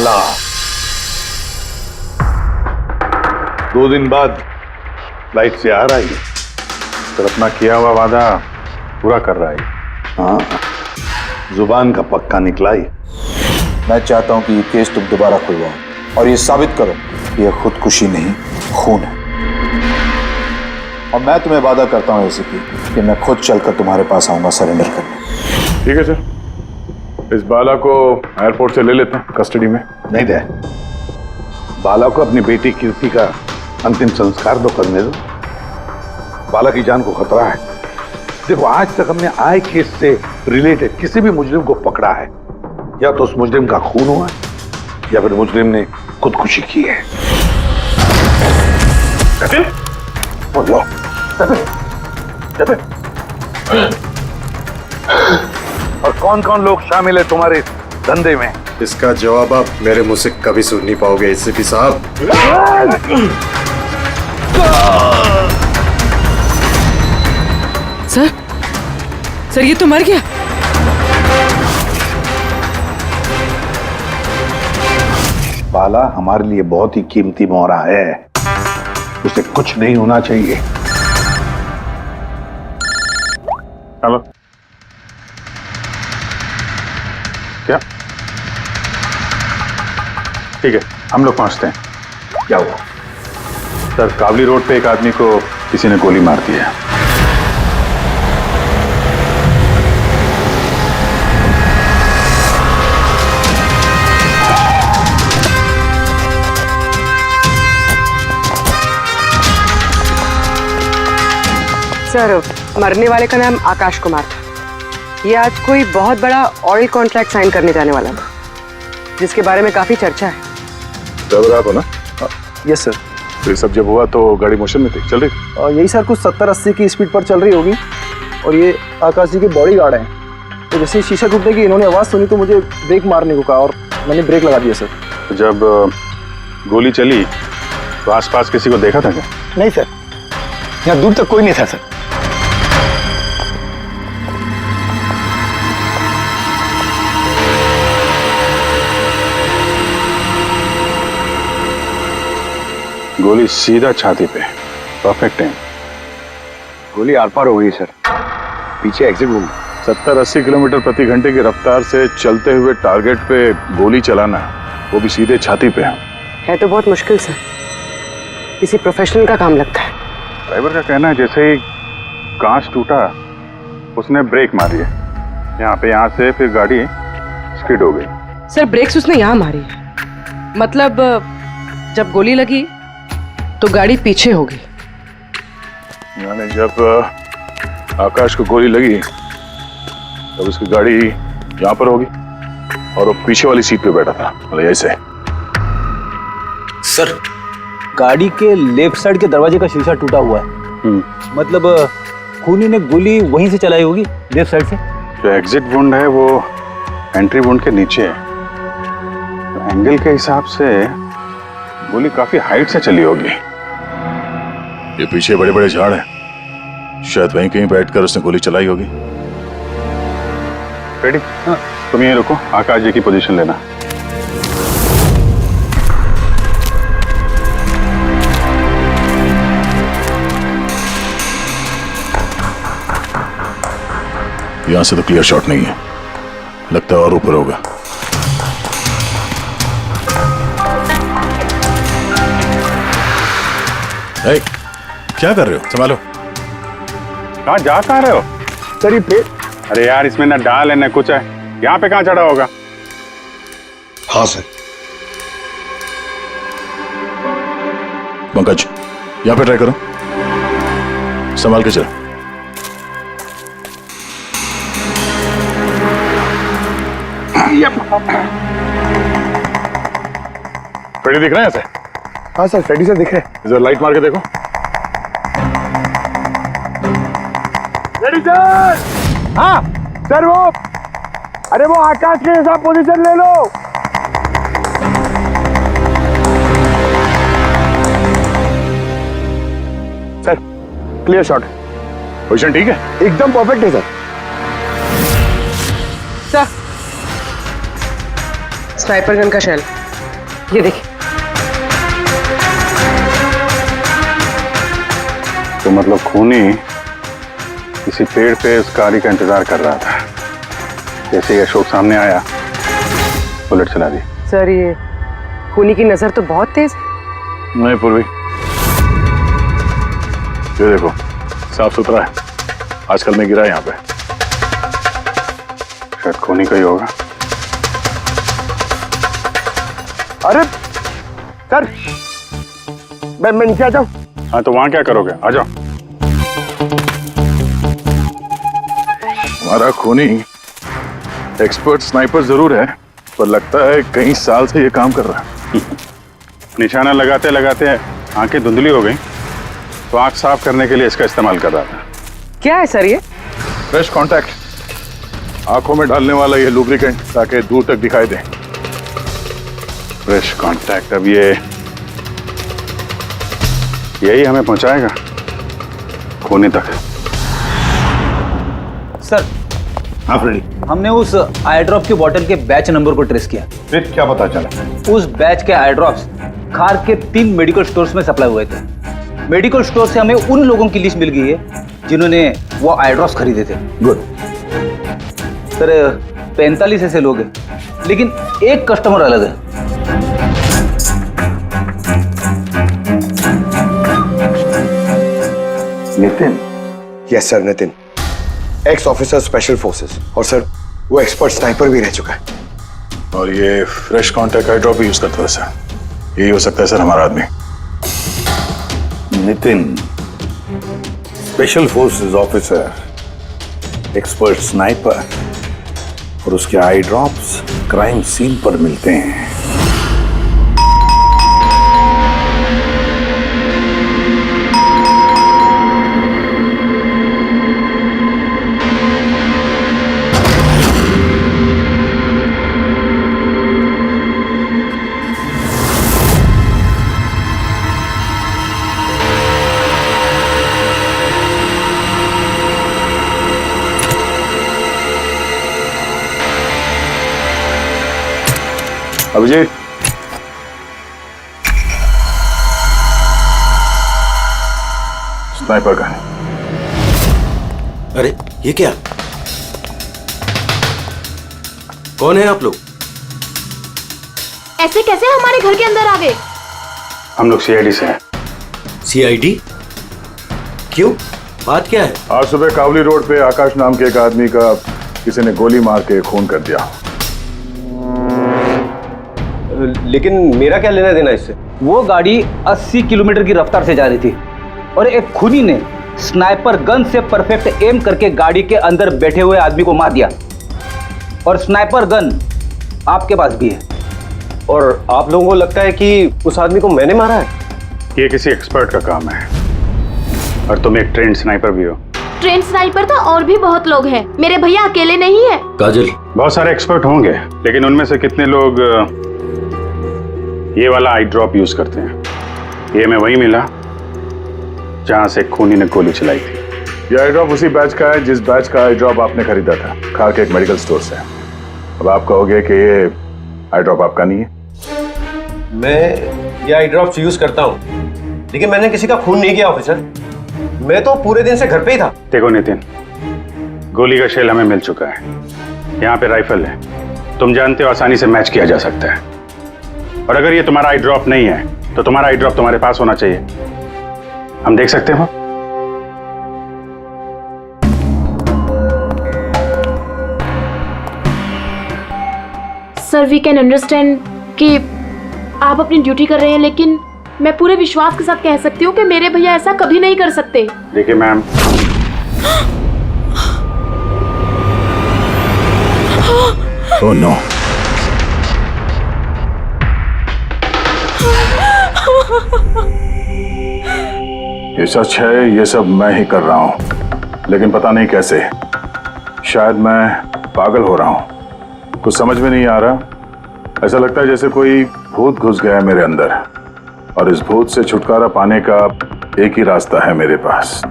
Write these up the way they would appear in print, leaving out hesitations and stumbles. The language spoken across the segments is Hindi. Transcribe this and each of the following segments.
बाला 2 दिन बाद फ्लाइट से आ रहा है, फिर अपना किया हुआ वादा पूरा कर रहा है। हाँ, जुबान का पक्का निकला ही। मैं चाहता हूं कि ये केस तुम दोबारा खुलवाओ और ये साबित करो कि ये खुदकुशी नहीं, खून है। और मैं तुम्हें वादा करता हूं एसीपी कि मैं खुद चलकर तुम्हारे पास आऊंगा सरेंडर करने। ठीक है सर, इस बाला को एयरपोर्ट से ले लेते हैं कस्टडी में। नहीं दे, बाला को अपनी बेटी कीर्ति का अंतिम संस्कार तो करने दो। बाला की जान को खतरा है। देखो, आज तक हमने आए केस से रिलेटेड किसी भी मुजरिम को पकड़ा है, या तो उस मुजरिम का खून हुआ है या फिर मुजरिम ने खुदकुशी की है। बोलो और कौन कौन लोग शामिल है तुम्हारे धंधे में? इसका जवाब आप मेरे मुंह से कभी सुन नहीं पाओगे एसीपी साहब। सर ये तो मर गया। बाला हमारे लिए बहुत ही कीमती मोहरा है, उसे कुछ नहीं होना चाहिए। हेलो, क्या? ठीक है, हम लोग पहुंचते हैं। क्या हुआ? सर, काबली रोड पे एक आदमी को किसी ने गोली मार दी है। सर, मरने वाले का नाम आकाश कुमार था। ये आज कोई बहुत बड़ा ऑयल कॉन्ट्रैक्ट साइन करने जाने वाला था, जिसके बारे में काफी चर्चा है। ड्राइवर आप हो ना? Yes sir. तो ये सब जब हुआ तो गाड़ी मोशन में थी, चल रही थी? यही सर कुछ 70-80 की स्पीड पर चल रही होगी। और ये आकाश जी के बॉडी गार्ड हैं, तो जैसे शीशा टूटने की इन्होंने आवाज़ सुनी तो मुझे ब्रेक मारने को कहा और मैंने ब्रेक लगा दिया सर। तो जब गोली चली तो आसपास किसी को देखा था क्या? नहीं सर, यहाँ दूर तक कोई नहीं था सर। गोली सीधा छाती पे, परफेक्ट टाइम। गोली आर पार हो गई सर, पीछे एग्जिट रूम। 70-80 किलोमीटर प्रति घंटे की रफ्तार से चलते हुए टारगेट पे गोली चलाना, वो भी सीधे छाती पे है तो बहुत मुश्किल सर, किसी प्रोफेशनल का काम लगता है। ड्राइवर का कहना है जैसे ही कांच टूटा उसने ब्रेक मारी है यहाँ से, फिर गाड़ी स्किड हो गई। सर, ब्रेक्स उसने यहाँ मारी, मतलब जब गोली लगी तो गाड़ी पीछे हो गई। यानी जब आकाश को गोली लगी तब उसकी गाड़ी यहाँ पर होगी और वो पीछे वाली सीट पे बैठा था, मतलब ऐसे। सर, गाड़ी के लेफ्ट साइड के दरवाजे का शीशा टूटा हुआ है। मतलब खूनी ने गोली वहीं से चलाई होगी, लेफ्ट साइड से। जो एग्जिट वुंड है वो एंट्री वुंड के नीचे है, तो एंगल के हिसाब से गोली काफी हाइट से चली होगी। ये पीछे बड़े बड़े झाड़ हैं, शायद वहीं कहीं बैठकर उसने गोली चलाई होगी। रेडी? हाँ। तुम यहीं रुको, आकाश जी की पोजीशन लेना। यहां से तो क्लियर शॉट नहीं है, लगता है और ऊपर होगा। hey, क्या कर रहे हो? संभालो। कहाँ जा कहाँ रहे हो? सर ये पे... अरे यार, इसमें ना डाल है ना कुछ है, यहाँ पे कहाँ चढ़ा होगा? हाँ सर। पंकज, यहाँ पे ट्राई करो, संभाल के चलो। फ्रेडी दिख रहे हैं ऐसे? हाँ सर, फ्रेडी सर दिख रहे हैं। इधर लाइट मार के देखो। Freddy sir! हाँ सर, अरे वो आकाश के साथ पोजीशन ले लो। Sir, clear shot. पोजीशन ठीक है? एकदम परफेक्ट है सर। सर, स्नाइपर गन का शेल। ये देखिए। तो मतलब खूनी किसी पेड़ पे उस गाड़ी का इंतजार कर रहा था। जैसे ही अशोक सामने आया, बुलेट चला दी। सर ये खूनी की नजर तो बहुत तेज है। नहीं पूर्वी, ये देखो साफ सुथरा है। आजकल मैं गिरा यहाँ पे, शायद खूनी का ही होगा। अरे सर, मैं नीचे आ जाऊं? हाँ तो वहां क्या करोगे, आ जाओ। हमारा खूनी एक्सपर्ट स्नाइपर जरूर है, पर लगता है कई साल से ये काम कर रहा है। निशाना लगाते लगाते आंखें धुंधली हो गई, तो आंख साफ करने के लिए इसका इस्तेमाल कर रहा था। क्या है सर ये? फ्रेश कांटेक्ट, आंखों में डालने वाला ये लुब्रिकेंट, ताकि दूर तक दिखाई दे। फ्रेश कांटेक्ट, अब ये यही हमें पहुंचाएगा खूनी तक। सर, हाँ फ्रेडी, हमने उस आई ड्रॉप की बोतल के बैच नंबर को ट्रेस किया। फिर क्या पता चला? उस बैच के आई ड्रॉप्स खार के 3 मेडिकल स्टोर्स में सप्लाई हुए थे। मेडिकल स्टोर से हमें उन लोगों की लिस्ट मिल गई है जिन्होंने वो आई ड्रॉप्स खरीदे थे। गुड। सर 45 ऐसे लोग हैं, लेकिन एक कस्टमर अलग है। Nitin? Yes sir, Nitin, x officer special forces, और सर वो एक्सपर्ट स्नाइपर भी रह चुका है। और ये फ्रेश कांटेक्ट आई ड्रॉप यूज करता है सर। यही हो सकता है सर हमारा आदमी। Nitin, special forces officer, expert sniper और उसके आई ड्रॉप्स क्राइम सीन पर मिलते हैं। Abhijeet, sniper gun. अरे ये क्या? कौन है आप लोग? ऐसे कैसे हमारे घर के अंदर आ गए? हम लोग सीआईडी से हैं। सीआईडी? क्यों? बात क्या है? आज सुबह कावली रोड पे आकाश नाम के एक आदमी का किसी ने गोली मार के खून कर दिया। लेकिन मेरा क्या लेना देना इससे? वो गाड़ी 80 किलोमीटर की रफ्तार से जा रही थी और एक खूनी ने स्नाइपर गन से परफेक्ट एम करके गाड़ी के अंदर बैठे हुए आदमी को मार दिया। और स्नाइपर गन आपके पास भी है। और आप लोगों को लगता है कि उस आदमी को मैंने मारा है? ये किसी एक्सपर्ट का काम है, और तुम एक ट्रेंड स्नाइपर भी हो। ट्रेन स्नाइपर तो और भी बहुत लोग हैं, मेरे भैया अकेले नहीं है। काजल, बहुत सारे एक्सपर्ट होंगे, लेकिन उनमें से कितने लोग ये वाला आई ड्रॉप यूज करते हैं? ये मैं वही मिला जहां से खूनी ने गोली चलाई थी। ये आई ड्रॉप उसी बैच का है जिस बैच का आई ड्रॉप आपने खरीदा था खार के एक मेडिकल स्टोर से। अब आप कहोगे कि ये आई ड्रॉप आपका नहीं है। मैं ये आई ड्रॉप्स यूज करता हूँ, लेकिन मैंने किसी का खून नहीं किया ऑफिसर। मैं तो पूरे दिन से घर पे ही था। देखो नितिन, गोली का शेल हमें मिल चुका है, यहाँ पे राइफल है, तुम जानते हो आसानी से मैच किया जा सकता है। और अगर ये तुम्हारा आई ड्रॉप नहीं है तो तुम्हारा आई ड्रॉप तुम्हारे पास होना चाहिए। हम देख सकते हो? सर वी कैन अंडरस्टैंड कि आप अपनी ड्यूटी कर रहे हैं, लेकिन मैं पूरे विश्वास के साथ कह सकती हूँ कि मेरे भैया ऐसा कभी नहीं कर सकते। देखिए मैम, ओह नो, ये सच है, ये सब मैं ही कर रहा हूं, लेकिन पता नहीं कैसे। शायद मैं पागल हो रहा हूं, कुछ समझ में नहीं आ रहा। ऐसा लगता है जैसे कोई भूत घुस गया है मेरे अंदर, और इस भूत से छुटकारा पाने का एक ही रास्ता है मेरे पास।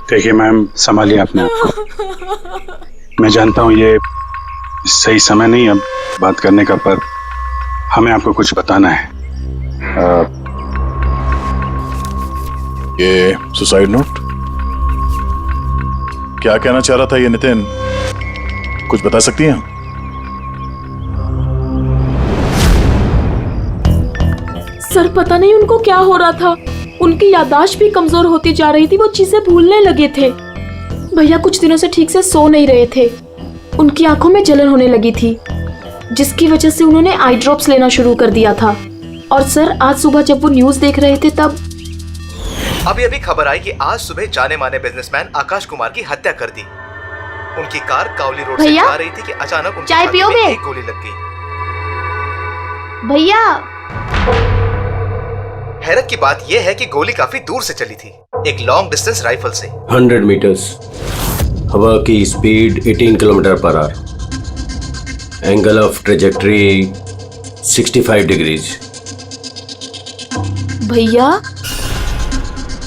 देखिए मैम, संभालिए अपने आप को। मैं जानता हूँ ये सही समय नहीं अब बात करने का, पर हमें आपको कुछ बताना है। ये सुसाइड नोट क्या कहना चाह रहा था ये नितिन, कुछ बता सकती हैं? सर पता नहीं उनको क्या हो रहा था, उनकी याददाश्त भी कमजोर होती जा रही थी, वो चीजें भूलने लगे थे। भैया कुछ दिनों से ठीक से सो नहीं रहे थे, उनकी आंखों में जलन होने लगी थी, जिसकी वजह से उन्होंने आई ड्रॉप्स लेना शुरू कर दिया था। और सर आज सुबह जब वो न्यूज देख रहे थे तब अभी खबर आई कि आज सुबह जाने माने बिजनेसमैन आकाश कुमार की हत्या कर दी। उनकी कार कावली रोड से जा रही थी कि अचानक उनकी चाय पियोगे? एक गोली लग गई। भैया हैरत की बात यह है कि गोली काफी दूर से चली थी, एक लॉन्ग डिस्टेंस राइफल से। 100 मीटर्स, हवा की speed 18 kilometre per hour, angle of trajectory 65 degrees. भैया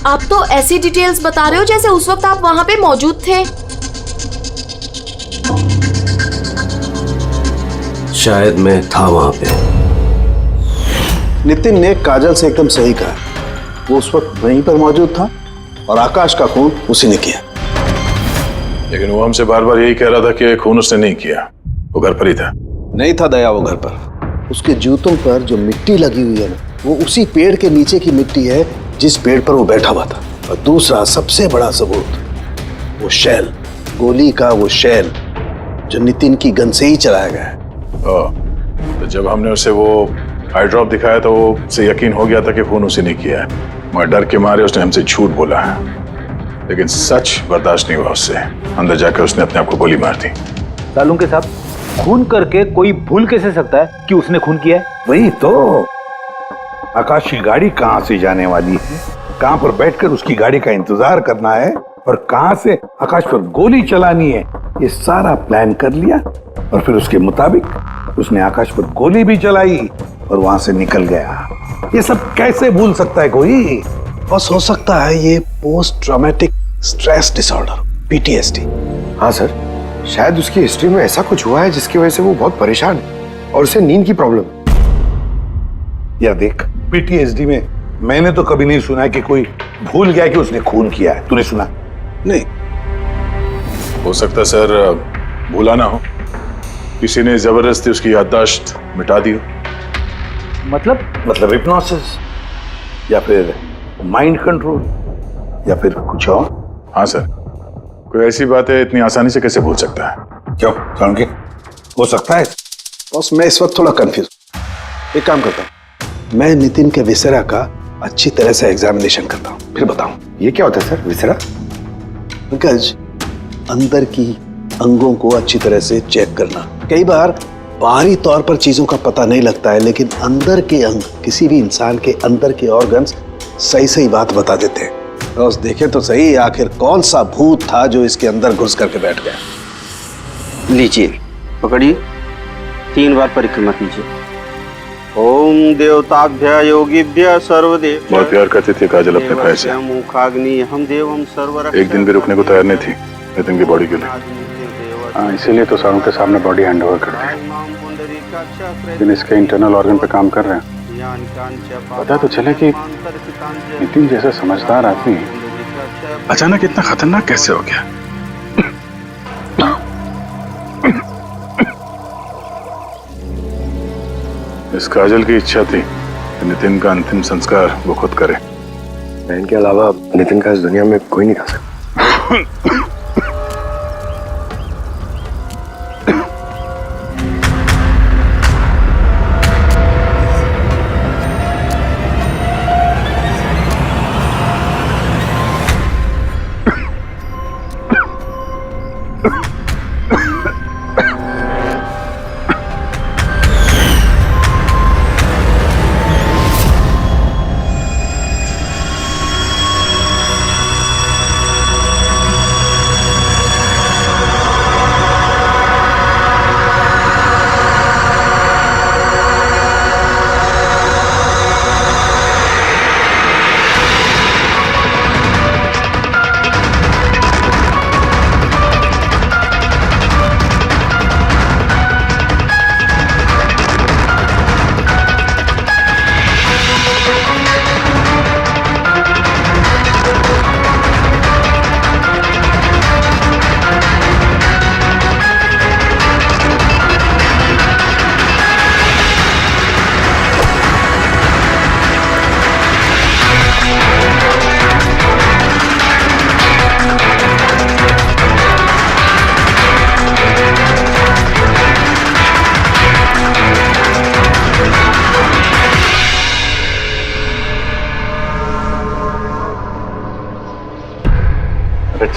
आप तो ऐसी डिटेल्स बता रहे हो जैसे उस वक्त आप वहां पे मौजूद थे। शायद मैं था वहां पे। नितिन ने काजल से एकदम सही कहा, वो उस वक्त वहीं पर मौजूद था और आकाश का खून उसी ने किया। लेकिन वो हमसे बार बार यही कह रहा था कि खून उसने नहीं किया, वो घर पर ही था। नहीं था दया वो घर पर, उसके जूतों पर जो मिट्टी लगी हुई है ना, वो उसी पेड़ के नीचे की मिट्टी है जिस पेड़ पर वो बैठा हुआ था। और दूसरा सबसे बड़ा सबूत, वो शैल, गोली का वो शैल जो नितिन की गन से ही चलाया गया है। तो जब हमने उसे वो आई ड्रॉप दिखाया तो वो उसे यकीन हो गया था कि खून उसी ने किया है, मगर डर के मारे उसने हमसे झूठ बोला है। लेकिन सच बर्दाश्त नहीं हुआ उससे, अंदर जाकर उसने अपने आप को गोली मार दी। सालूं के साहब, खून करके कोई भूल कैसे सकता है कि उसने खून किया है? वही तो, आकाश की गाड़ी कहां से जाने वाली है, कहां पर बैठकर उसकी गाड़ी का इंतजार करना है और कहां से आकाश पर गोली चलानी है, ये सारा प्लान कर लिया। और फिर उसके मुताबिक उसने आकाश पर गोली भी चलाई और वहां से निकल गया। ये सब कैसे भूल सकता है कोई? बस हो सकता है ये post traumatic stress disorder, PTSD। हाँ सर, शायद उसकी हिस्ट्री में ऐसा कुछ हुआ है जिसकी वजह से वो बहुत परेशान है और उसे नींद की प्रॉब्लम। या देख, PTSD में मैंने तो कभी नहीं सुना कि कोई भूल गया कि उसने खून किया है। तूने सुना? नहीं। हो सकता सर भूला ना हो, किसी ने जबरदस्ती उसकी याददाश्त मिटा दी हो। मतलब हिप्नोसिस या फिर माइंड कंट्रोल या फिर कुछ और। हाँ सर, कोई ऐसी बात है इतनी आसानी से कैसे भूल सकता है? क्यों के हो सकता है? बॉस मैं इस वक्त थोड़ा कंफ्यूज। एक काम करता हूँ, मैं नितिन के विसेरा का अच्छी तरह से एग्जामिनेशन करता हूँ, फिर बताऊँ। ये क्या होता है सर, विसेरा? पंकज, अंदर की अंगों को अच्छी तरह से चेक करना। कई बार बाहरी तौर पर चीजों का पता नहीं लगता है, लेकिन अंदर के अंग, किसी भी इंसान के अंदर के ऑर्गन्स सही सही बात बता देते हैं। तो देखे तो सही, आखिर कौन सा भूत था जो इसके अंदर घुस करके बैठ गया। लीजिए, पकड़िए, 3 बार परिक्रमा कीजिए। ओम देवताभ्य योगिभ्य सर्वदेव। बहुत प्यार करती थी काजल अपने भाई से, मुखाग्नि हम देवम सर्वरक्षक। एक दिन भी रुकने को तैयार नहीं थी नितिन की बॉडी के लिए। इसीलिए तो सारों के सामने बॉडी हैंड ओवर कर दी, लेकिन इसके इंटरनल ऑर्गन पे काम कर रहे हैं। पता तो चले कि नितिन जैसा समझदार आदमी अचानक इतना खतरनाक कैसे हो गया। इस काजल की इच्छा थी कि नितिन का अंतिम संस्कार वो खुद करे। बहन के अलावा नितिन का इस दुनिया में कोई नहीं कर सकता।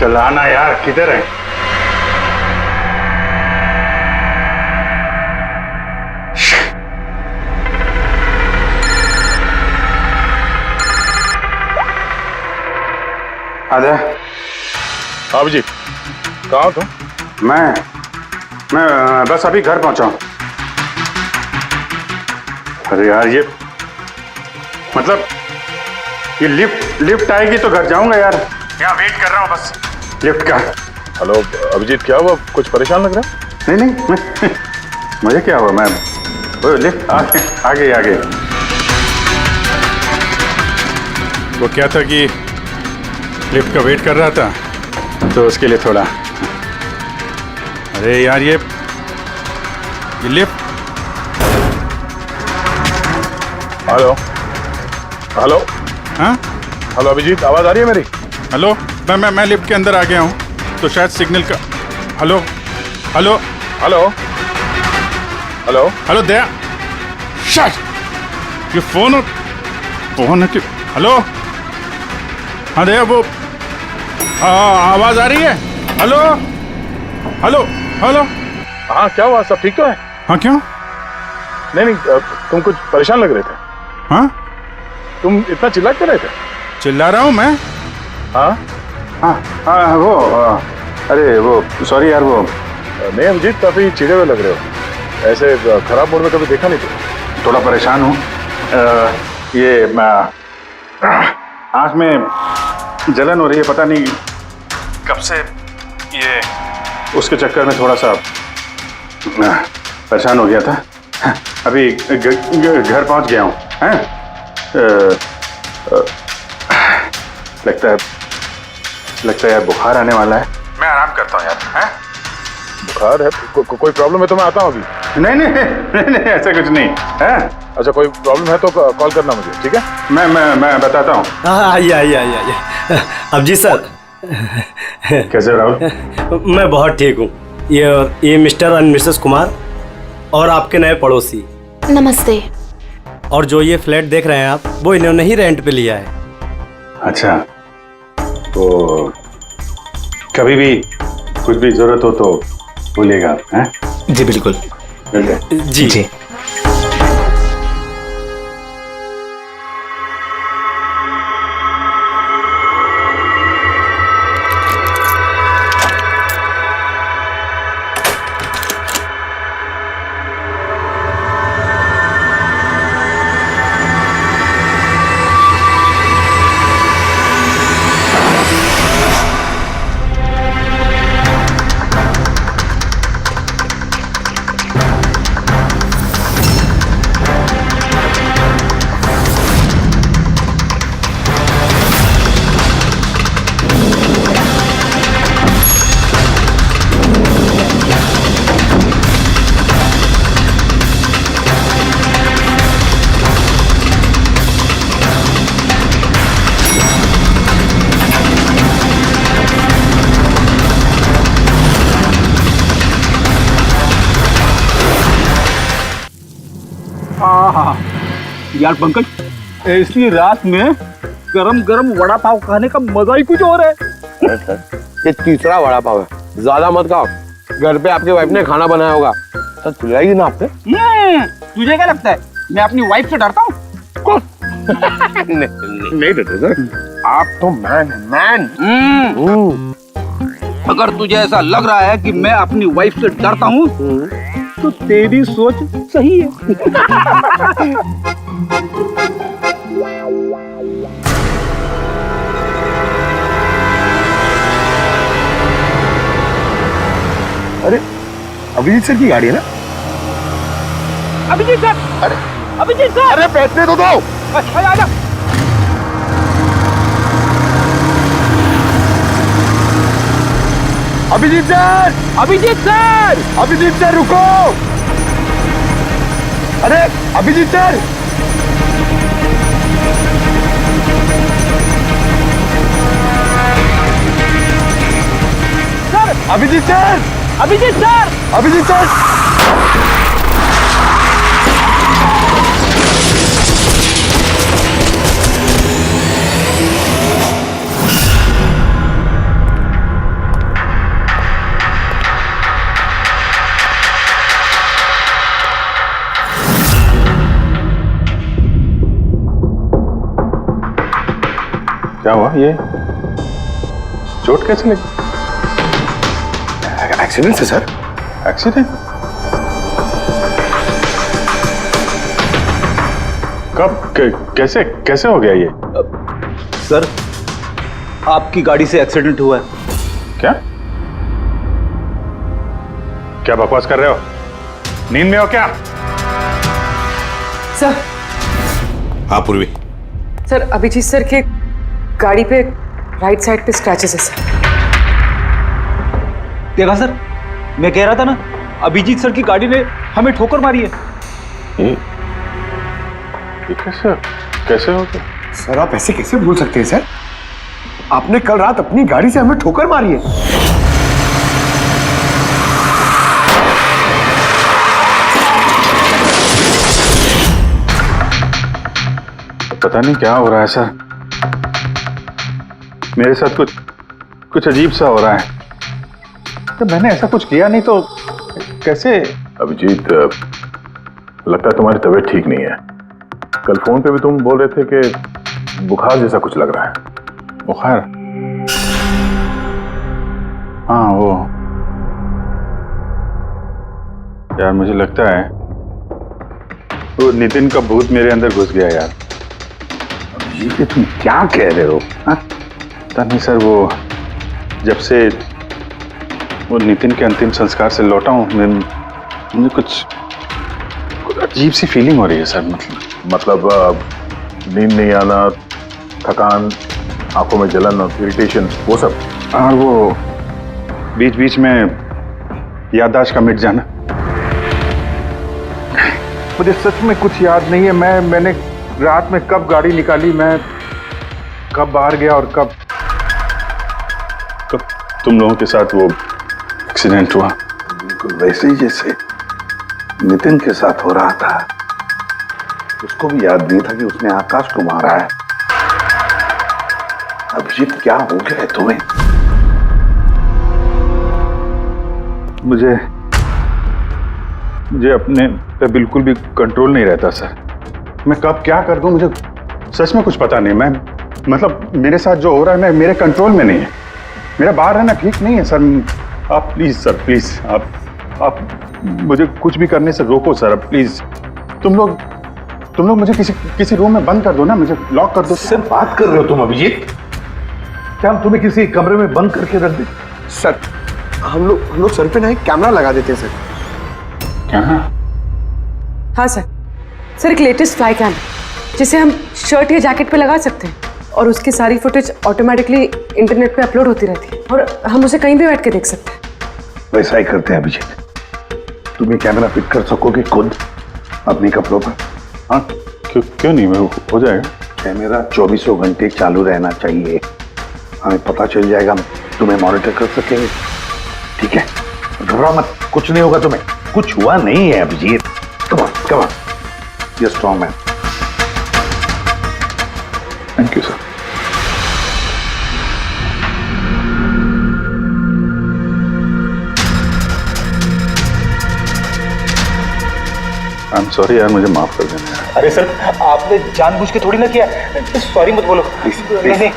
चलाना यार, किधर है? आजा। हाँ अभिजीत, कहाँ हो तुम? मैं बस अभी घर पहुंचा हूं। अरे यार ये मतलब ये लिफ्ट आएगी तो घर जाऊंगा यार। यहाँ वेट कर रहा हूँ बस लिफ्ट का। हेलो अभिजीत, क्या हुआ? कुछ परेशान लग रहा है? नहीं मुझे क्या हुआ, मैं वो लिफ्ट आ गई। वो क्या था कि लिफ्ट का वेट कर रहा था तो उसके लिए थोड़ा। अरे यार ये लिफ्ट। हेलो हाँ हेलो अभिजीत, आवाज आ रही है मेरी? हेलो, मैं लिफ्ट के अंदर आ गया हूँ तो शायद सिग्नल का। Hello hello hello hello hello Daya, शायद ये फोन है कि। हेलो हाँ दया, वो आवाज आ रही है? Hello hello hello. हाँ क्या हुआ, सब ठीक तो है? हाँ क्यों? नहीं तुम कुछ परेशान लग रहे थे। हाँ तुम इतना चिल्ला क्यों रहे थे? चिल्ला रहा हूँ मैं? हाँ वो अरे वो सॉरी यार, वो नहीं अभिजीत, काफी चिढ़े हुए लग रहे हो। ऐसे खराब मूड में कभी देखा नहीं तुम। थोड़ा परेशान हूँ। ये आँख में जलन हो रही है, पता नहीं कब से। ये उसके चक्कर में थोड़ा सा परेशान हो गया था। अभी घर पहुंच गया हूँ। लगता है यार बुखार आने वाला है। मैं आराम करता हूँ यार। बुखार है? कोई प्रॉब्लम है तो मैं आता हूँ अभी। नहीं ऐसा कुछ नहीं है। अच्छा कोई प्रॉब्लम है तो कॉल करना मुझे, ठीक है? मैं बताता हूँ। आइए अभिजीत सर। कैसे हो राहुल? मैं बहुत ठीक हूँ। ये मिस्टर एंड मिसेस कुमार और आपके नए पड़ोसी। नमस्ते। और जो ये फ्लैट देख रहे हैं आप, वो इन्होंने ही रेंट पे लिया है। अच्छा, तो कभी भी कुछ भी जरूरत हो तो बोलिएगा आप। हैं? जी बिल्कुल। जी। यार पंकज, ऐसी रात में गरम गरम वड़ा पाव खाने का मजा ही कुछ और है। ये तीसरा वड़ा पाव है, ज्यादा मत खाओ। घर पे आपके वाइफ ने खाना बनाया होगा तो चिल्लाएगी ना आपसे। तुझे क्या लगता है मैं अपनी वाइफ से डरता हूँ? नहीं डरते सर, आप तो मैन। अगर तुझे ऐसा लग रहा है कि मैं अपनी वाइफ से डरता हूँ तो तेरी सोच सही है। अरे अभिजीत सर की गाड़ी है ना? अभिजीत सर, अभिजीत सर, अरे पैसे तो दो। अच्छा आजा। अभिजीत सर रुको। अरे अभिजीत सर, अभिजीत सर। क्या हुआ ये? चोट कैसे लगी? एक्सीडेंट है सर। एक्सीडेंट? कब? कैसे कैसे हो गया ये? सर, आपकी गाड़ी से एक्सीडेंट हुआ है। क्या क्या बकवास कर रहे हो? नींद में हो क्या? सर। हाँ पूर्वी। सर, अभिजीत सर के गाड़ी पे राइट साइड पे स्क्रैचेस है सर। देखा सर, मैं कह रहा था ना, अभिजीत सर की गाड़ी ने हमें ठोकर मारी है। ये कैसे कैसे हो गया? सर आप ऐसे कैसे भूल सकते हैं सर? आपने कल रात अपनी गाड़ी से हमें ठोकर मारी है। पता नहीं क्या हो रहा है सर, मेरे साथ कुछ अजीब सा हो रहा है। तो मैंने ऐसा कुछ किया नहीं तो कैसे? अभिजीत, लगता है तुम्हारी तबीयत ठीक नहीं है। कल फोन पे भी तुम बोल रहे थे कि बुखार जैसा कुछ लग रहा है। बुखार? हाँ वो यार, मुझे लगता है वो नितिन का भूत मेरे अंदर घुस गया यार। ये तुम क्या कह रहे हो? पता नहीं सर, वो जब से वो नितिन के अंतिम संस्कार से लौटा हूँ, मुझे कुछ अजीब सी फीलिंग हो रही है सर। मतलब नींद नहीं आना, थकान, आंखों में जलन और इरिटेशन, वो सब? और वो बीच बीच में याददाश्त का मिट जाना। मुझे सच में कुछ याद नहीं है। मैंने रात में कब गाड़ी निकाली, मैं कब बाहर गया और कब तुम लोगों के साथ वो एक्सीडेंट हुआ। बिल्कुल वैसे ही जैसे नितिन के साथ हो रहा था। उसको भी याद नहीं था कि उसने आकाश को मारा है। अभिजीत, क्या हो गया है तुम्हें? मुझे अपने पे बिल्कुल भी कंट्रोल नहीं रहता सर। मैं कब क्या कर दूं, मुझे सच में कुछ पता नहीं। मैं मतलब मेरे साथ जो हो रहा है मेरे कंट्रोल में नहीं है। मेरा बाहर रहना ठीक नहीं है सर। आप प्लीज सर, प्लीज आप मुझे कुछ भी करने से रोको सर, प्लीज। तुम लोग मुझे किसी रूम में बंद कर दो ना, मुझे लॉक कर दो। सिर्फ बात कर रहे हो तुम अभिजीत? क्या हम तुम्हें किसी कमरे में बंद करके रख दे? सर हम लोग सर पे ना एक कैमरा लगा देते हैं सर। क्या? हाँ सर, एक लेटेस्ट फ्लाई कैम जिसे हम शर्ट या जैकेट पे लगा सकते हैं और उसकी सारी फुटेज ऑटोमेटिकली इंटरनेट पे अपलोड होती रहती है और हम उसे कहीं भी बैठ के देख सकते हैं। वैसा ही करते हैं अभिजीत। तुम्हें कैमरा फिट कर सकोगे खुद अपने कपड़ों पर? हाँ क्यों नहीं, हो जाएगा। कैमरा 24 घंटे चालू रहना चाहिए। हमें पता चल जाएगा, तुम्हें मॉनिटर कर सकेंगे। ठीक है, घबराओ मत, कुछ नहीं होगा तुम्हें। कुछ हुआ नहीं है Abhijeet. Come on, you strong man. Thank you sir. I am sorry यार, मुझे माफ कर देना यार। अरे सर, आपने जानबूझ के थोड़ी ना किया। सॉरी मत बोलो। नहीं।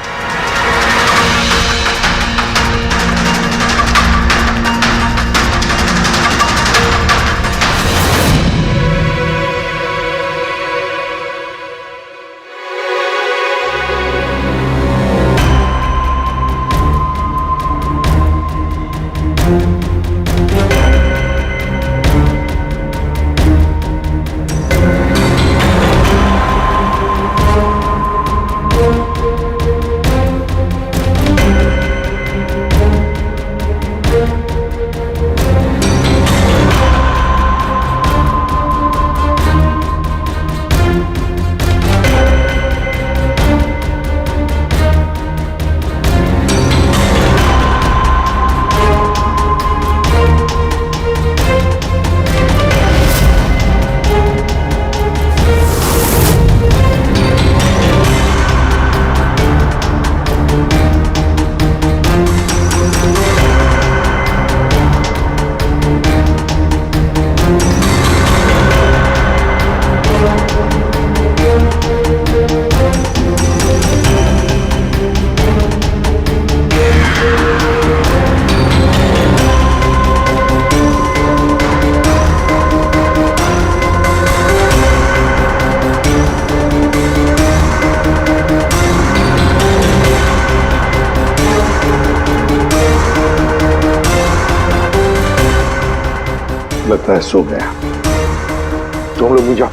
लगता है सो गया। तुम लोग भी जाओ।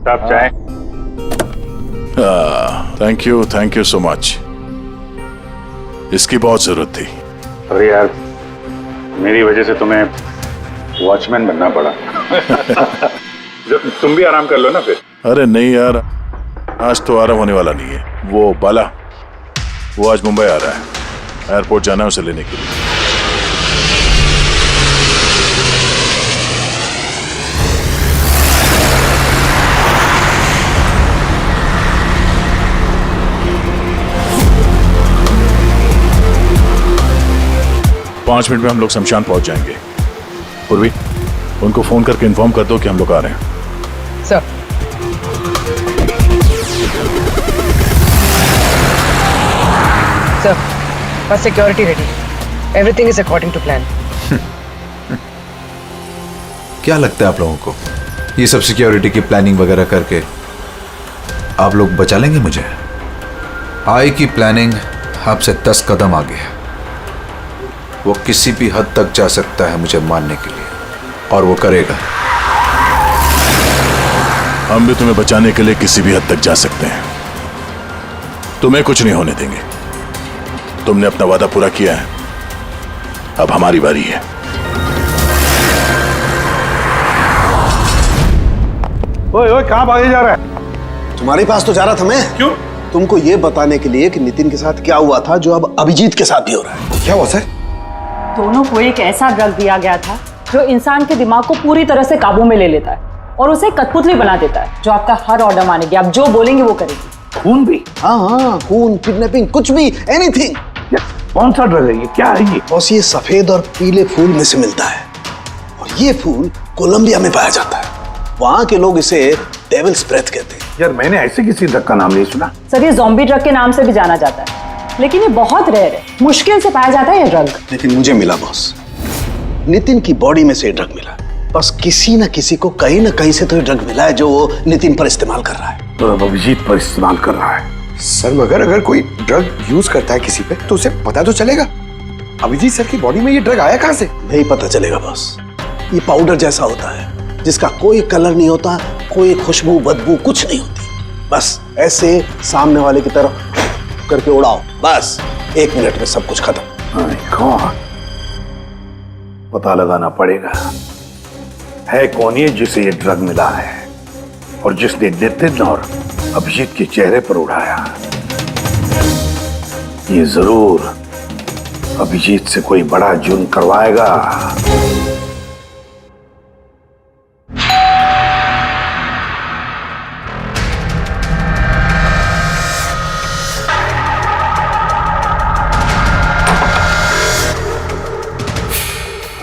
आप चाहें? Thank you so much. इसकी बहुत जरूरत थी। अरे यार, मेरी वजह से तुम्हें वॉचमैन बनना पड़ा। तुम भी आराम कर लो ना फिर। अरे नहीं यार, आज तो आराम होने वाला नहीं है। वो बाला, वो आज मुंबई आ रहा है, एयरपोर्ट जाना है उसे लेने के लिए। 5 मिनट में हम लोग शमशान पहुंच जाएंगे। पूर्वी, उनको फोन करके इन्फॉर्म कर दो कि हम लोग आ रहे हैं। सर। सर, बस security ready. Everything is according to plan. क्या लगता है आप लोगों को, ये सब सिक्योरिटी की प्लानिंग वगैरह करके आप लोग बचा लेंगे मुझे? आई की प्लानिंग आपसे 10 कदम आगे है। वो किसी भी हद तक जा सकता है मुझे मारने के लिए, और वो करेगा। हम भी तुम्हें बचाने के लिए किसी भी हद तक जा सकते हैं। तुम्हें कुछ नहीं होने देंगे। तुमने अपना वादा पूरा किया है, अब हमारी बारी है। ओए ओए, कहां भागे जा रहा है? तुम्हारे पास तो जा रहा था मैं। क्यों? तुमको ये बताने के लिए कि नितिन के साथ क्या हुआ था, जो अब अभिजीत के साथ भी हो रहा है। क्या हुआ सर? दोनों को एक ऐसा ड्रग दिया गया था जो इंसान के दिमाग को पूरी तरह से काबू में ले लेता है और उसे कठपुतली बना देता है, जो आपका हर ऑर्डर मानेगी। आप जो बोलेंगे वो करेगी। खून भी? हाँ, खून, किडनैपिंग, कुछ भी, एनीथिंग। कौन सा ड्रग है ये? क्या है ये? बॉस, ये सफेद और पीले फूल में से मिलता है, और ये फूल कोलंबिया में पाया जाता है। वहां के लोग इसे डेविल्स ब्रेथ कहते हैं। यार, मैंने ऐसे किसी ड्रग का नाम नहीं सुना। सर, ये ज़ॉम्बी ड्रग के नाम से भी जाना जाता है, लेकिन ये बहुत रेयर है, मुश्किल से पाया जाता है ये ड्रग। लेकिन मुझे मिला बॉस, नितिन की बॉडी में से ड्रग मिला। बस किसी न किसी को कहीं ना कहीं से तो ये ड्रग मिला है, जो वो नितिन पर इस्तेमाल कर रहा है। तो अभिजीत पर इस्तेमाल कर रहा है। सर, मगर अगर कोई ड्रग यूज करता है किसी पे तो उसे पता तो चलेगा। अभिजीत सर की बॉडी में ये ड्रग आया कहां से? नहीं पता चलेगा बॉस। ये पाउडर जैसा होता है, जिसका कोई कलर नहीं होता, कोई खुशबू बदबू कुछ नहीं होती। बस ऐसे सामने वाले की तरफ करके उड़ाओ, बस 1 मिनट में सब कुछ खत्म। पता लगाना पड़ेगा है कौन ये जिसे ये ड्रग मिला है, और जिसने नितिन और अभिजीत के चेहरे पर उड़ाया। ये जरूर अभिजीत से कोई बड़ा जुर्म करवाएगा।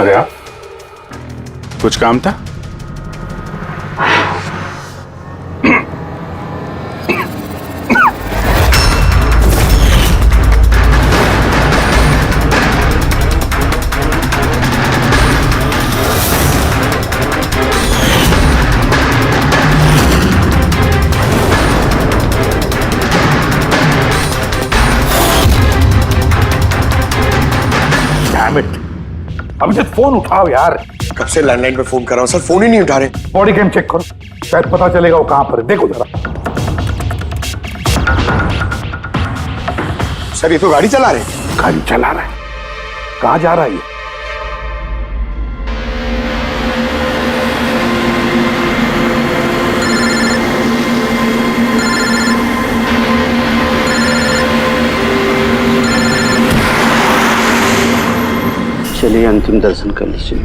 अरे आप, कुछ काम था? अभी तक फोन उठाओ यार। कब से लैंडलाइन पे फोन कर रहा हूं सर, फोन ही नहीं उठा रहे। बॉडी कैम चेक करो, शायद पता चलेगा वो कहां पर है। देखो जरा। सर, ये तो गाड़ी चला रहे हैं। गाड़ी चला रहा है? कहां जा रहा है ये? चलिए अंतिम दर्शन कर लीजिए।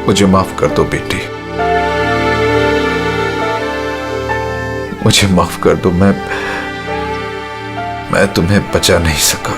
मुझे माफ कर दो बेटी, मुझे माफ कर दो। मैं तुम्हें बचा नहीं सका।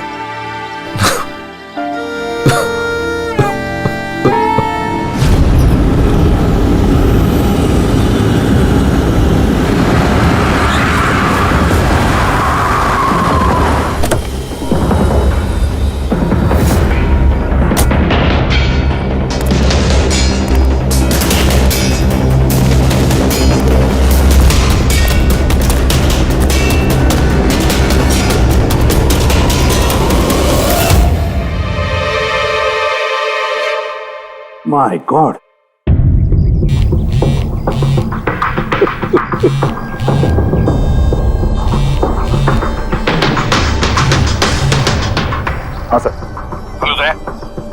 My God. हाँ सर। हेलो जय,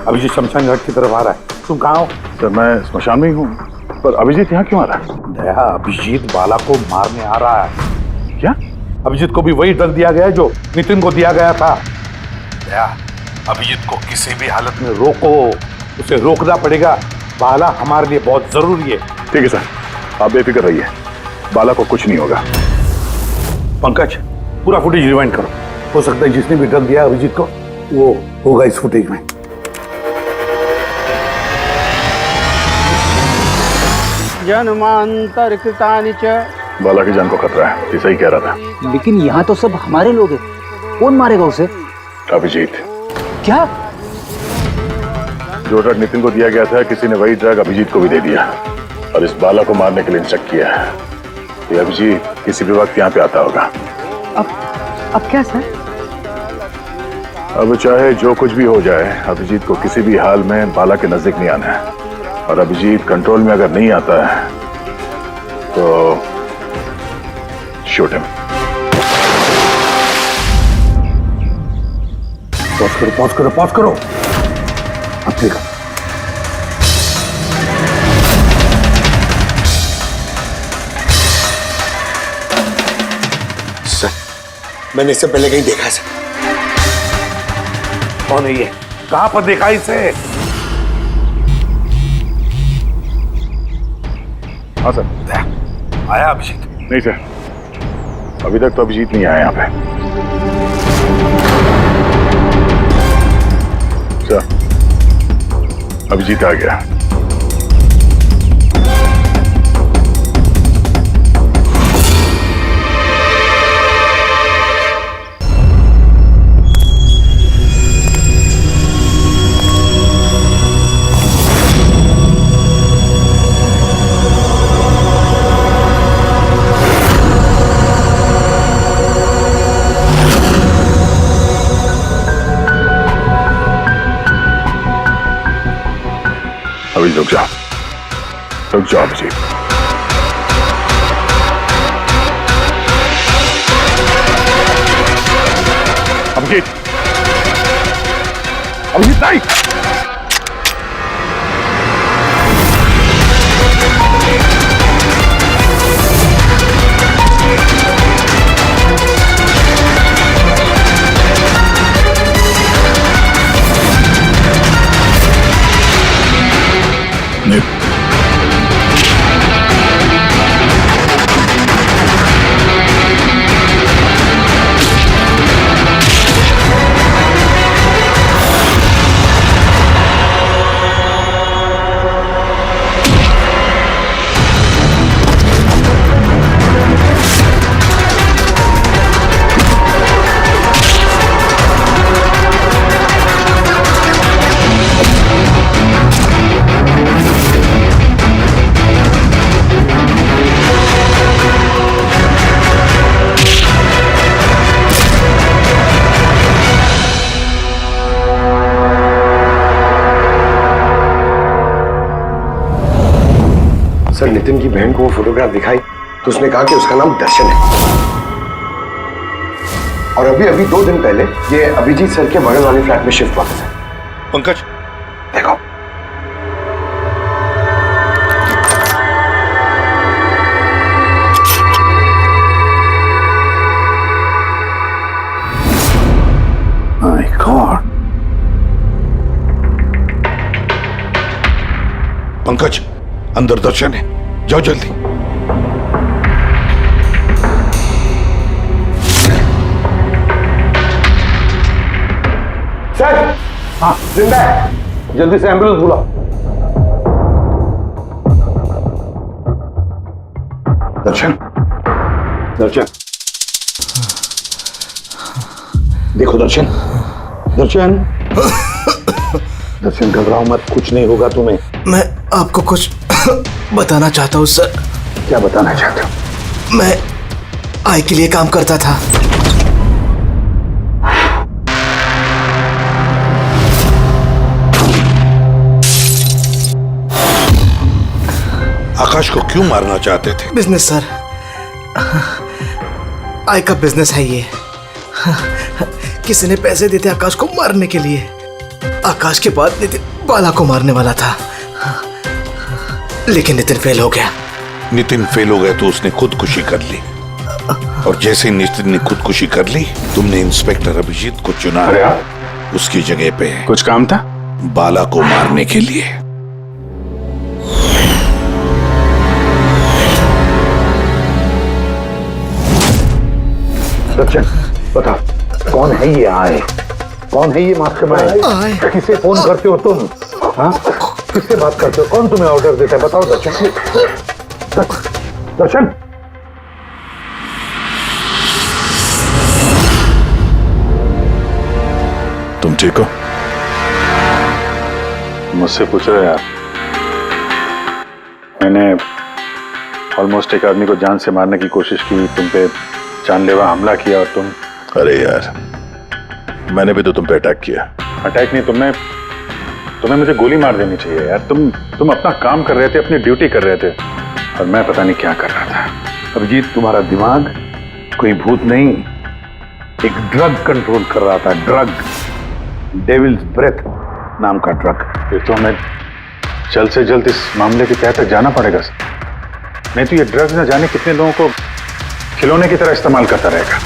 अभिजीत शमशान घाट की तरफ आ रहा है। तुम कहाँ हो? सर मैं स्मशान में ही हूँ, पर अभिजीत यहाँ क्यों आ रहा है? दया, अभिजीत बाला को मारने आ रहा है। क्या? अभिजीत को भी वही ड्रग दिया गया है जो नितिन को दिया गया था। दया, अभिजीत को किसी भी हालत में रोको, उसे रोकना पड़ेगा। बाला हमारे लिए बहुत जरूरी है। ठीक है सर, आप बेफिक्र रहिए, बाला को कुछ नहीं होगा। पंकज, पूरा फुटेज रिवाइंड करो। हो सकता है जिसने भी ड्रग दिया अभिजीत को वो होगा इस फुटेज में। जन्मांतर कृतानि च। बाला की जान को खतरा है, ये सही कह रहा था। लेकिन यहाँ तो सब हमारे लोग हैं, कौन मारेगा उसे? अभिजीत। क्या? जो ड्रग नितिन को दिया गया था, किसी ने वही ड्रग अभिजीत को भी दे दिया और इस बाला को मारने के लिए इंस्ट्रक्ट किया है। ये अभिजीत किसी भी वक्त यहाँ पे आता होगा। अब क्या सर? अब चाहे जो कुछ भी हो जाए, अभिजीत को किसी भी हाल में बाला के नजदीक नहीं आना है। और अभिजीत कंट्रोल में अगर नहीं आता है तो शूट हिम। पॉज करो, पॉज करो, पॉज करो। अब देखो, सर मैंने इससे पहले कहीं देखा है सर। कौन है ये? कहां पर देखा इसे? हाँ सर। आया अभिजीत? नहीं सर, अभी तक तो अभिजीत नहीं आया यहाँ पे। सर, अभिजीत आ गया। अभी रुक जाओ अभिजीत। अभिजीत, अभिजीत नहीं। सर नितिन की बहन को वो फोटोग्राफ दिखाई तो उसने कहा कि उसका नाम दर्शन है। और अभी अभी 2 दिन पहले ये अभिजीत सर के बगल वाले फ्लैट में शिफ्ट हुआ था। पंकज देखो, माय गॉड। पंकज, अंदर दर्शन है, जाओ जल्दी। सर, हाँ जिंदा है, जल्दी से एम्बुलेंस बुलाओ। दर्शन, दर्शन, देखो दर्शन, दर्शन, दर्शन घबराओ मत, कुछ नहीं होगा तुम्हें। मैं आपको कुछ बताना चाहता हूँ सर। क्या बताना चाहते हो? मैं आई के लिए काम करता था। आकाश को क्यों मारना चाहते थे? बिजनेस सर, आय का बिजनेस है ये। किसी ने पैसे देते आकाश को मारने के लिए। आकाश के बाद नितिन बाला को मारने वाला था, लेकिन नितिन फेल हो गया। नितिन फेल हो गया तो उसने खुदकुशी कर ली, और जैसे ही नितिन ने खुदकुशी कर ली, तुमने इंस्पेक्टर अभिजीत को चुना उसकी जगह पे। कुछ काम था? बाला को मारने के लिए। सचिन बता, कौन है ये आए? कौन है ये मास्टरमाइंड? किसे फोन करते हो तुम? हाँ, किससे बात करते हो? कौन तुम्हें ऑर्डर देता है? बताओ दर्शन। दर्शन, तुम ठीक हो? मुझसे पूछ रहे यार। मैंने ऑलमोस्ट एक आदमी को जान से मारने की कोशिश की, तुम पे जानलेवा हमला किया, और तुम। अरे यार, मैंने भी तो तुम पे अटैक किया। अटैक नहीं, तुम्हें मुझे गोली मार देनी चाहिए यार। तुम अपना काम कर रहे थे, अपनी ड्यूटी कर रहे थे, और मैं पता नहीं क्या कर रहा था। अभिजीत, तुम्हारा दिमाग कोई भूत नहीं, एक ड्रग कंट्रोल कर रहा था। ड्रग, डेविल्स ब्रेथ नाम का ड्रग। फिर तो हमें जल्द से जल्द इस मामले की तह तक जाना पड़ेगा सर। नहीं तो ये ड्रग्स न जाने कितने लोगों को खिलौने की तरह इस्तेमाल करता रहेगा।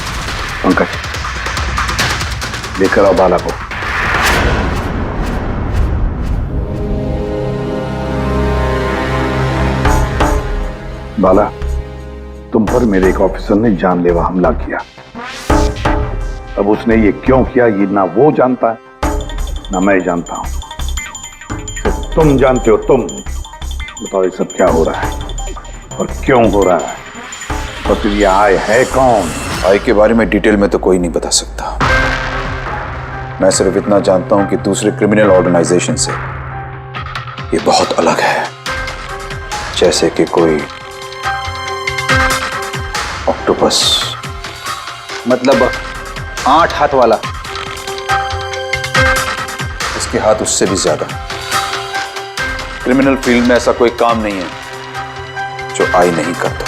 पंकज, लेकर आओ बाला को। बाला, तुम पर मेरे एक ऑफिसर ने जानलेवा हमला किया। अब उसने ये क्यों किया, ये ना वो जानता है ना मैं जानता हूं। सिर्फ तुम जानते हो। तुम बताओ ये सब क्या हो रहा है और क्यों हो रहा है, और फिर ये आय है कौन? आय के बारे में डिटेल में तो कोई नहीं बता सकता। मैं सिर्फ इतना जानता हूं कि दूसरे क्रिमिनल ऑर्गेनाइजेशन से ये बहुत अलग है। जैसे कि कोई ऑक्टोपस, मतलब 8 हाथ वाला। इसके हाथ उससे भी ज्यादा। क्रिमिनल फील्ड में ऐसा कोई काम नहीं है जो आई नहीं करता।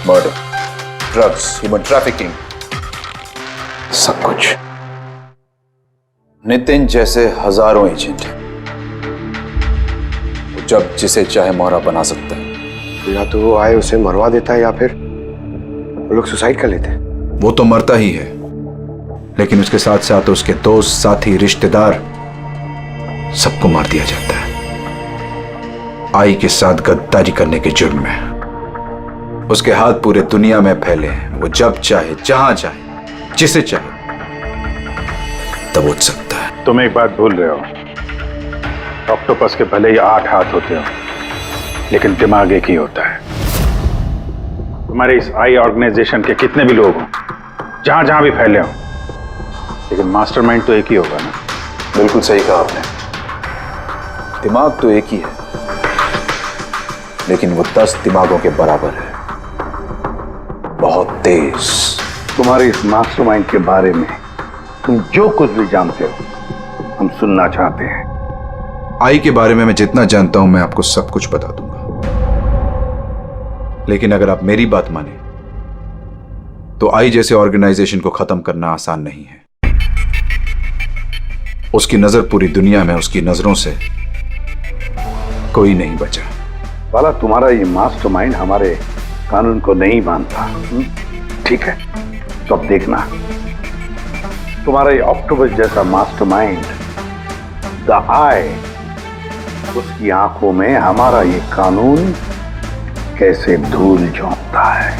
मर्डर, ड्रग्स, ह्यूमन ट्रैफिकिंग, सब कुछ। नितिन जैसे हजारों एजेंट हैं, वो जब जिसे चाहे मोहरा बना सकता है। या तो वो आए उसे मरवा देता है, या फिर वो लोग सुसाइड कर लेते हैं। वो तो मरता ही है, लेकिन उसके साथ साथ उसके दोस्त, साथी, रिश्तेदार सबको मार दिया जाता है। आई के साथ गद्दारी करने के जुर्म में उसके हाथ पूरे दुनिया में फैले हैं। वो जब चाहे, जहां चाहे, जिसे चाहे दबोच सकता है। तुम एक बात भूल रहे हो, ऑक्टोपस के भले ही 8 हाथ होते हो, लेकिन दिमाग एक ही होता है। तुम्हारे इस आई ऑर्गेनाइजेशन के कितने भी लोग हों, जहां जहां भी फैले हो, लेकिन मास्टरमाइंड तो एक ही होगा ना। बिल्कुल सही कहा आपने। दिमाग तो एक ही है, लेकिन वो 10 दिमागों के बराबर है, बहुत तेज। तुम्हारे इस मास्टरमाइंड के बारे में तुम जो कुछ भी जानते हो हम सुनना चाहते हैं। आई के बारे में मैं जितना जानता हूं मैं आपको सब कुछ बता दूंगा, लेकिन अगर आप मेरी बात माने तो आई जैसे ऑर्गेनाइजेशन को खत्म करना आसान नहीं है। उसकी नजर पूरी दुनिया में, उसकी नजरों से कोई नहीं बचा। बाला, तुम्हारा ये मास्टरमाइंड हमारे कानून को नहीं मानता। ठीक है, तो अब देखना, तुम्हारा ये ऑक्टोपस जैसा मास्टरमाइंड द आई, उसकी आंखों में हमारा ये कानून कैसे धूल झोंकता है।